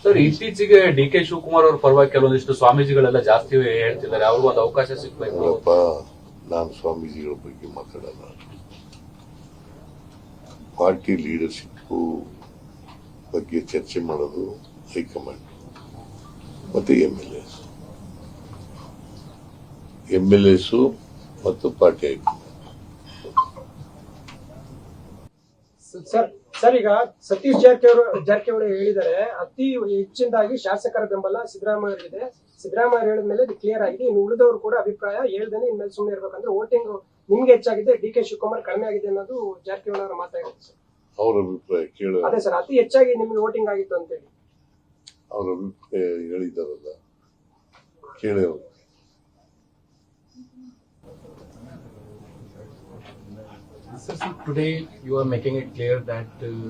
Sir, ಇತ್ತೀಚೆಗೆ ಡಿ.ಕೆ. ಶಿವಕುಮಾರ್ ಅವರ ಪರವಾಗಿ ಕೆಲವೊಂದಿಷ್ಟು ಸ್ವಾಮೀಜಿಗಳೆಲ್ಲ ಜಾಸ್ತಿ ಹೇಳ್ತಿದ್ದಾರೆ, ಅವ್ರಿಗೂ ಒಂದು ಅವಕಾಶ ಸಿಗಬೇಕು. ನಾನು ಸ್ವಾಮೀಜಿಗಳ ಬಗ್ಗೆ ಮಾತಾಡಲ್ಲ. ಪಾರ್ಟಿ ಲೀಡರ್ಶಿಪ್ ಬಗ್ಗೆ ಚರ್ಚೆ ಮಾಡೋದು ಹೈಕಮಾಂಡ್ ಮತ್ತೆ ಎಂಎಲ್ಎಸ್ ಮತ್ತು ಪಾರ್ಟಿ ಹೈಕಮಾಂಡ್. ಸರ್, ಈಗ ಸತೀಶ್ ಜಾರಕಿಹೊಳಿ ಹೇಳಿದರೆ ಅತಿ ಹೆಚ್ಚಿನದಾಗಿ ಶಾಸಕರ ಬೆಂಬಲ ಸಿದ್ದರಾಮಯ್ಯ ಸಿದ್ದರಾಮಯ್ಯ ಹೇಳಿದ ಮೇಲೆ ಇದು ಕ್ಲಿಯರ್ ಆಗಿದೆ. ಇನ್ನು ಉಳಿದವರು ಕೂಡ ಅಭಿಪ್ರಾಯ ಹೇಳ್ದೇನೆ ಇನ್ಮೇಲೆ ಸುಮ್ಮನೆ ಇರ್ಬೇಕಂದ್ರೆ ವೋಟಿಂಗ್ ನಿಮ್ಗೆ ಹೆಚ್ಚಾಗಿದೆ, ಡಿ.ಕೆ. ಶಿವಕುಮಾರ್ ಕಡಿಮೆ ಆಗಿದೆ ಅನ್ನೋದು ಜಾರಕಿಹೊಳಿ ಅವರ ಮಾತಾಗಿದೆ ಸರ್. ಅವರ ಅಭಿಪ್ರಾಯ ಕೇಳ. ಅದೇ ಸರ್, ಅತಿ ಹೆಚ್ಚಾಗಿ ನಿಮ್ಗೆ ವೋಟಿಂಗ್ ಆಗಿತ್ತು ಅಂತ ಹೇಳಿ ಅವರ ಅಭಿಪ್ರಾಯ ಹೇಳಿದಾರಲ್ಲ, ಕೇಳೋರು. Sir, today you are making it clear that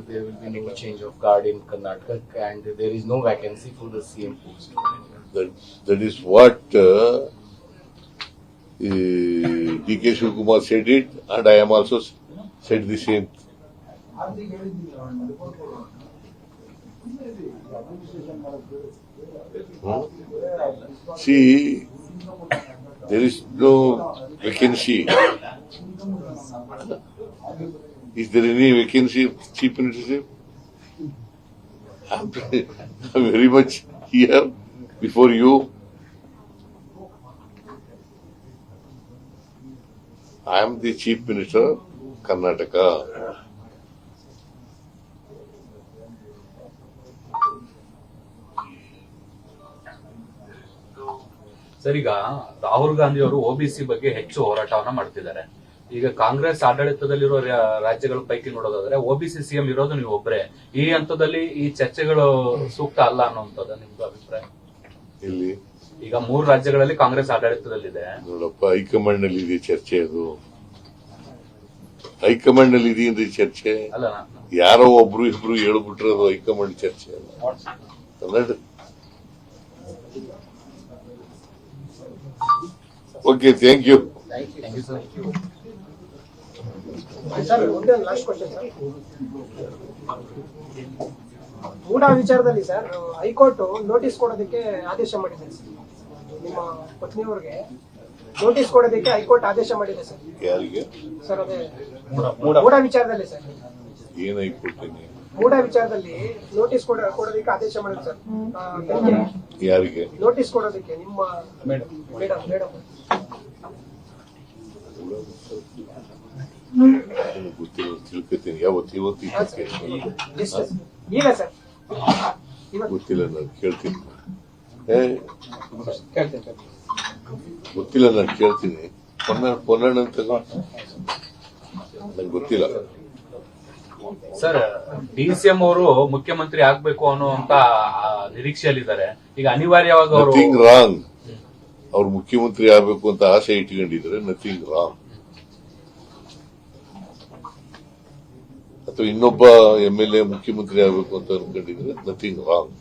there will be no change of guard in Karnataka and there is no vacancy for the CM post. That is what D.K. Shivakumar said it, and I am also said the same. See, there is no vacancy. Is there any vacancy of chief ministership? I'm very much here before you. I am the chief minister of Karnataka. Sir, ಈಗ ರಾಹುಲ್ ಗಾಂಧಿ ಅವರು OBC ಬಗ್ಗೆ ಹೆಚ್ಚು ಹೋರಾಟವನ್ನ ಮಾಡ್ತಿದ್ದಾರೆ. ಈಗ ಕಾಂಗ್ರೆಸ್ ಆಡಳಿತದಲ್ಲಿರೋ ರಾಜ್ಯಗಳ ಪೈಕಿ ನೋಡೋದಾದ್ರೆ ಒಬಿಸಿ ಸಿಎಂ ಇರೋದು ನೀವು ಒಬ್ಬರೇ. ಈ ಹಂತದಲ್ಲಿ ಈ ಚರ್ಚೆಗಳು ಸೂಕ್ತ ಅಲ್ಲ ಅನ್ನುವಂಥದ್ದು ನಿಮ್ದು ಅಭಿಪ್ರಾಯ? ಇಲ್ಲಿ ಈಗ 3 ರಾಜ್ಯಗಳಲ್ಲಿ ಕಾಂಗ್ರೆಸ್ ಆಡಳಿತದಲ್ಲಿದೆ. ನೋಡಪ್ಪ, ಹೈಕಮಾಂಡ್ ನಲ್ಲಿ ಇದೆ ಚರ್ಚೆ. ಅದು ಹೈಕಮಾಂಡ್ ನಲ್ಲಿ ಇದೆಯಂದ್ರೆ ಚರ್ಚೆ ಅಲ್ಲ, ಯಾರೋ ಒಬ್ರು ಇಬ್ರು ಹೇಳ್ಬಿಟ್ರೆ ಅದು ಹೈಕಮಾಂಡ್ ಚರ್ಚೆ ಅಲ್ಲ. Okay, thank you. ಸರ್, ಒಂದೇ ಲಾಸ್ಟ್ ಕ್ವಶನ್ ಸರ್. ಮೂಡ ವಿಚಾರದಲ್ಲಿ ಸರ್ ಹೈಕೋರ್ಟ್ ನೋಟಿಸ್ ಕೊಡೋದಕ್ಕೆ ಆದೇಶ ಮಾಡಿದೆ ಸರ್. ನಿಮ್ಮ ಪತ್ನಿಯವರಿಗೆ ನೋಟಿಸ್ ಕೊಡೋದಕ್ಕೆ ಹೈಕೋರ್ಟ್ ಆದೇಶ ಮಾಡಿದೆ ಸರ್. ಯಾರಿಗೆ ಸರ್? ಅದೇ ಮೂಡ ವಿಚಾರದಲ್ಲಿ ಸರ್. ಏನಾಯ್ತು? ಮೂಡ ವಿಚಾರದಲ್ಲಿ ನೋಟಿಸ್ ಕೊಡೋದಕ್ಕೆ ಆದೇಶ ಮಾಡಿದೆ ಸರ್. ಯಾರಿಗೆ ನೋಟಿಸ್ ಕೊಡೋದಕ್ಕೆ? ನಿಮ್ಮ ಮೇಡಮ್ ಗೊತ್ತಿಲ್ಲ, ತಿಳ್ಕೊತೀನಿ. ಇವತ್ತು ಈಗ ಸರ್ ಗೊತ್ತಿಲ್ಲ, ನಾನು ಕೇಳ್ತೀನಿ. ಗೊತ್ತಿಲ್ಲ, ನಾನು ಕೇಳ್ತೀನಿ. ಪೊನ್ನಣ್ಣ ಅಂತ ನಂಗೆ ಗೊತ್ತಿಲ್ಲ. ಸರ್, ಡಿ.ಸಿ.ಎಂ ಅವರು ಮುಖ್ಯಮಂತ್ರಿ ಆಗ್ಬೇಕು ಅನ್ನುವಂತ ನಿರೀಕ್ಷೆಯಲ್ಲಿದ್ದಾರೆ. ಈಗ ಅನಿವಾರ್ಯವಾಗಿ ಅವರು ನಥಿಂಗ್ ರಾಂಗ್. ಅವ್ರು ಮುಖ್ಯಮಂತ್ರಿ ಆಗ್ಬೇಕು ಅಂತ ಆಸೆ ಇಟ್ಕೊಂಡಿದ್ರೆ ನಥಿಂಗ್ ರಾಂಗ್. ಅಥವಾ ಇನ್ನೊಬ್ಬ MLA ಮುಖ್ಯಮಂತ್ರಿ ಆಗ್ಬೇಕು ಅಂತ ಅನ್ಕೊಂಡಿದ್ರೆ ನಥಿಂಗ್ ರಾಂಗ್.